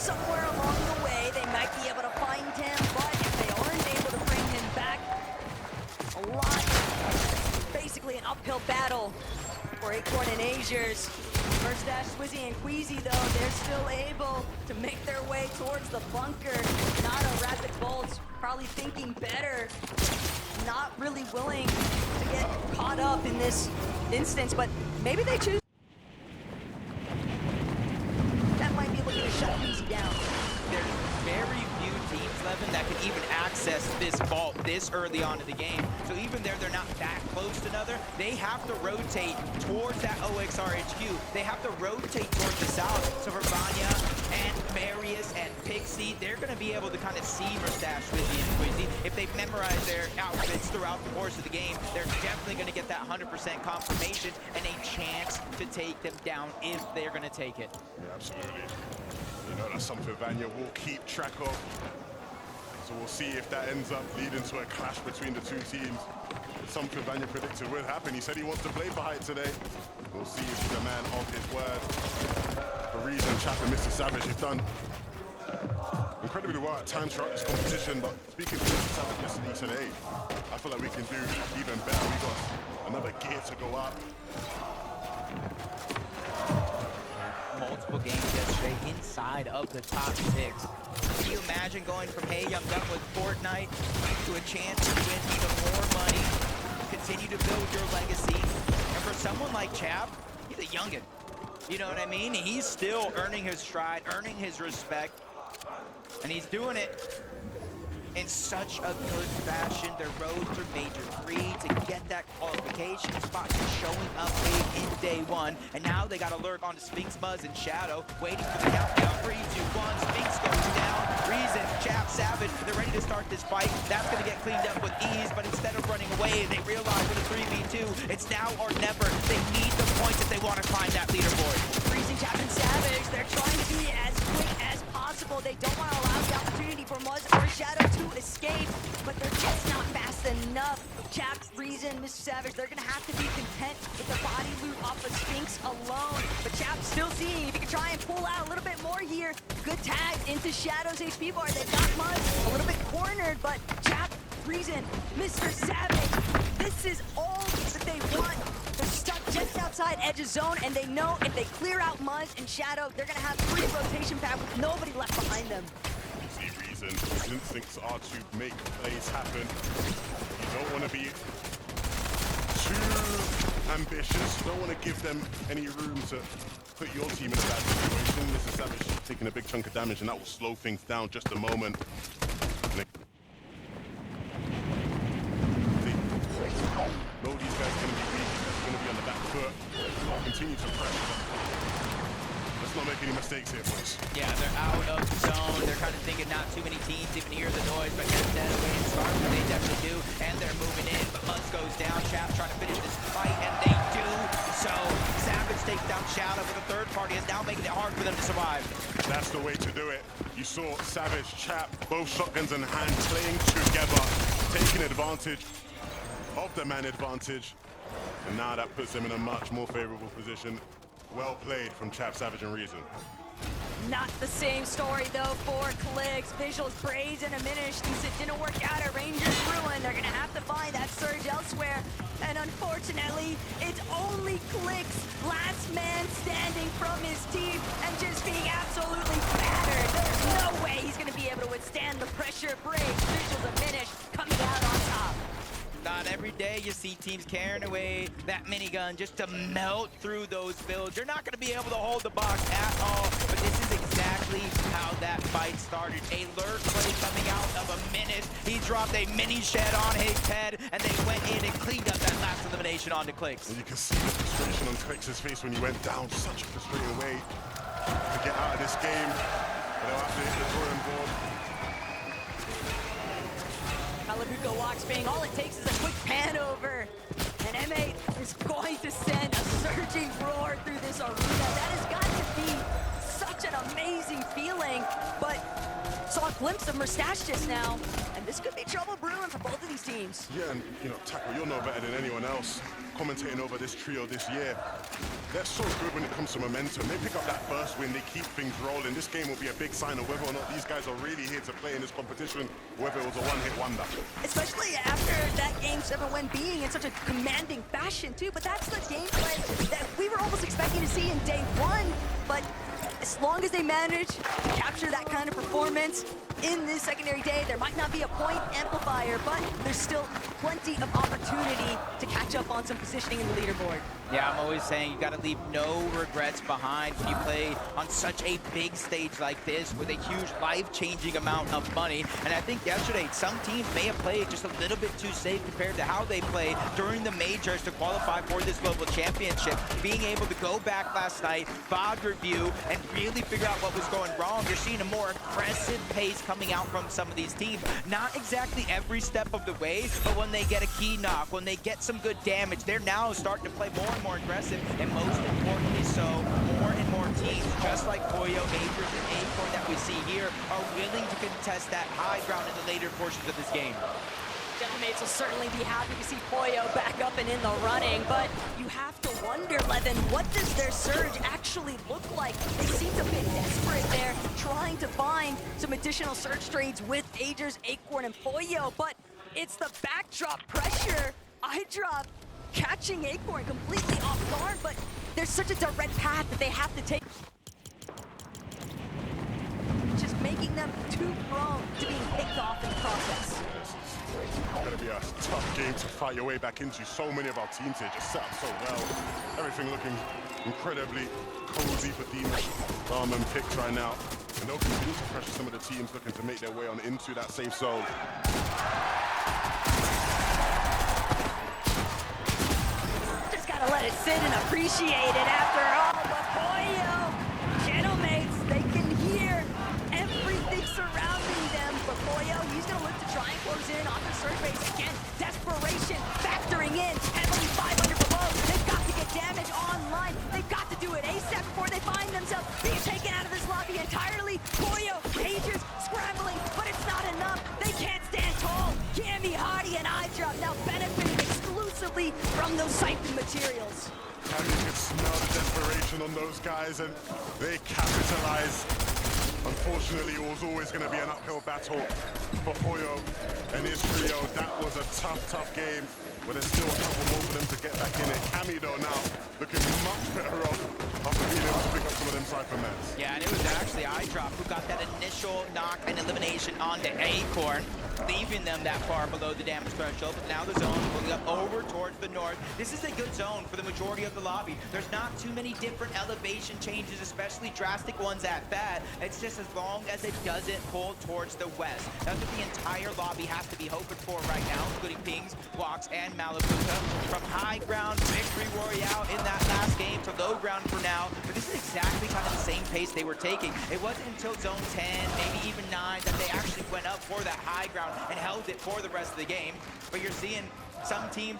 somewhere along the way, they might be able to find him, but if they aren't able to bring him back, a lot, basically an uphill battle for Acorn and Azures. First Dash, Swizzy, and Queasy, though, they're still able to make their way towards the bunker. Not a Rapid Bolts, probably thinking better, not really willing to get caught up in this instance, but maybe they choose. That might be looking to shut Queasy down. There's very few teams, Levin, that can even access this vault this early on in the game. So even there, they're not that close to another. They have to rotate towards that OXR HQ. They have to rotate towards the south. So for Vanya and Marius and Pixie, they're going to be able to kind of see Mustache, Swizzy, and Quizzy. If they've memorized their outfits throughout the course of the game, they're definitely going to get that 100% confirmation and a chance to take them down if they're going to take it. Yeah, absolutely. You know, that's something Vanya will keep track of. So we'll see if that ends up leading to a clash between the two teams. It's something Vanya predicted would happen. He said he wants to play for height today. We'll see if he's a man of his word. For reason, Chap and Mr. Savage have done incredibly well at times throughout this competition, but speaking to Mr. Savage yesterday, he said, hey, I feel like we can do even better. We got another gear to go up. Multiple games yesterday inside of the top 6. Can you imagine going from, hey, I'm done with Fortnite, to a chance to win even more money, continue to build your legacy? And for someone like Chap, he's a youngin'. You know what I mean? He's still earning his stride, earning his respect, and he's doing it in such a good fashion. Their road through Major 3 to get that qualification spot, showing up big in day 1. And now they got to lurk onto Sphinx, Muzz, and Shadow, waiting for the countdown. 3, 2, 1, Sphinx goes down. Reason, Chap, Savage, they're ready to start this fight. That's going to get cleaned up with ease, but instead of running away, they realize with a 3v2, it's now or never. They need the points if they want to climb that leaderboard. Reason, Chap, and Savage, they're trying to be as quick as possible. They don't want to allow the opportunity for Muzz or Shadow to escape, but they're just not fast enough. Chap, Reason, Mr. Savage, they're going to have to be content with the body loot off of Sphinx alone. But Chap's still seeing if he can try and pull out a little bit more here. Good tag into Shadow's HP bar. They got Muzz a little bit cornered, but Chap, Reason, Mr. Savage, this is all that they want. They're stuck just outside Edge's zone, and they know if they clear out Muzz and Shadow, they're going to have free rotation path with nobody left behind them. See Reason, his instincts are to make plays happen. You don't want to be too ambitious. You don't want to give them any room to put your team in a bad situation. Mr. Savage taking a big chunk of damage, and that will slow things down just a moment. Know these guys are going to be weak, going to be on the back foot. Continue to pressure them. Let's not make any mistakes here, boys. Yeah, they're out of zone. They're kind of thinking not too many teams even hear the noise, but get that away and start what they definitely do. And they're moving in, but Muzz goes down. Chap trying to finish this fight, and they do. So Savage takes down Shadow, but the third party is now making it hard for them to survive. That's the way to do it. You saw Savage, Chap, both shotguns in hand, playing together, taking advantage of the man advantage. And now that puts them in a much more favorable position. Well played from Chap, Savage, and Reason. Not the same story, though, for Clicks. Visuals brazen and diminished since it didn't work out at Rangers Ruin. They're going to have to find that surge elsewhere. And unfortunately, it's only Clicks, last man standing from his team, and just being absolutely battered. There's no way he's going to be able to withstand the pressure break. Visuals diminished, coming out on top. Not every day you see teams carrying away that minigun just to melt through those builds. You're not going to be able to hold the box at all, but this is exactly how that fight started. A lurk play coming out of a minute. He dropped a mini shed on his head, and they went in and cleaned up that last elimination onto Clicks. And you can see the frustration on Clicks' face when he went down. Such a frustrating way to get out of this game. They'll have to hit the drawing board. Malabuko walks being all it takes is a quick pan over, and M8 is going to send a surging roar through this arena. That has got to be such an amazing feeling, but saw a glimpse of Mustache just now, and this could be trouble brewing for both of these teams. Yeah, and you know, Tackle, you'll know better than anyone else. commentating over this trio this year. They're so good when it comes to momentum. They pick up that first win, they keep things rolling. This game will be a big sign of whether or not these guys are really here to play in this competition, or whether it was a one-hit wonder. Especially after that Game 7 win being in such a commanding fashion too, but that's the gameplay that we were almost expecting to see in day one. But as long as they manage to capture that kind of performance in this secondary day, there might not be a point amplifier, but there's still plenty of opportunity to catch up on some positioning in the leaderboard. Yeah, I'm always saying you got to leave no regrets behind when you play on such a big stage like this with a huge life-changing amount of money. And I think yesterday some teams may have played just a little bit too safe compared to how they played during the majors to qualify for this global championship. Being able to go back last night, VOD review, and really figure out what was going wrong. You're seeing a more aggressive pace coming out from some of these teams. Not exactly every step of the way, but when they get a key knock, when they get some good damage, they're now starting to play more and more aggressive, and most importantly so, more and more teams, just like Poyo, Majors, and Acorn that we see here, are willing to contest that high ground in the later portions of this game. Gentlemates will certainly be happy to see Poyo back up and in the running, but you have to wonder, Levin, what does their surge actually look like? They seem a bit desperate there, trying to find some additional surge trades with Agers, Acorn, and Poyo, but it's the backdrop pressure. iDrop catching Acorn completely off guard, but there's such a direct path that they have to take, just making them too prone to being picked off in the process. It's going to be a tough game to fight your way back into. So many of our teams here just set up so well. Everything looking incredibly cozy for Demus, Arm and Picks right now. And they'll continue to pressure some of the teams looking to make their way on into that safe zone. Just gotta let it sit and appreciate it after all. But Poyo, Gentlemates, they can hear everything surrounding them. But Poyo, he's gonna look to try and close in on the surge base again. Desperation factoring in, heavily 500 below. They've got to get damage online. They've got to do it ASAP before they find themselves being taken out of this lobby entirely. Poyo, Agers, scrambling, but it's not enough. They can't stand tall. Cammy, Hardy, and iDrop now benefiting exclusively from those siphon materials. And you can smell the desperation on those guys, and they capitalize. Unfortunately, it was always going to be an uphill battle for Poyo and his trio. That was a tough game, but there's still a couple more for them to get back in it. Cammy, though, now looking much better off after being able to pick up some of them Cypher mats. Yeah, and it was actually iDrop who got that initial knock and elimination onto Acorn, leaving them that far below the damage threshold. But now the zone moving up over towards the north. This is a good zone for the majority of the lobby. There's not too many different elevation changes, especially drastic ones at that. It's just as long as it doesn't pull towards the west. That's what the entire lobby has to be hoping for right now, including Pings, Walks, and Malaputa. From high ground victory royale in that last game to low ground for now. But this is exactly kind of the same pace they were taking. It wasn't until zone 10, maybe even 9, that they actually went up for that high ground and held it for the rest of the game. But you're seeing some teams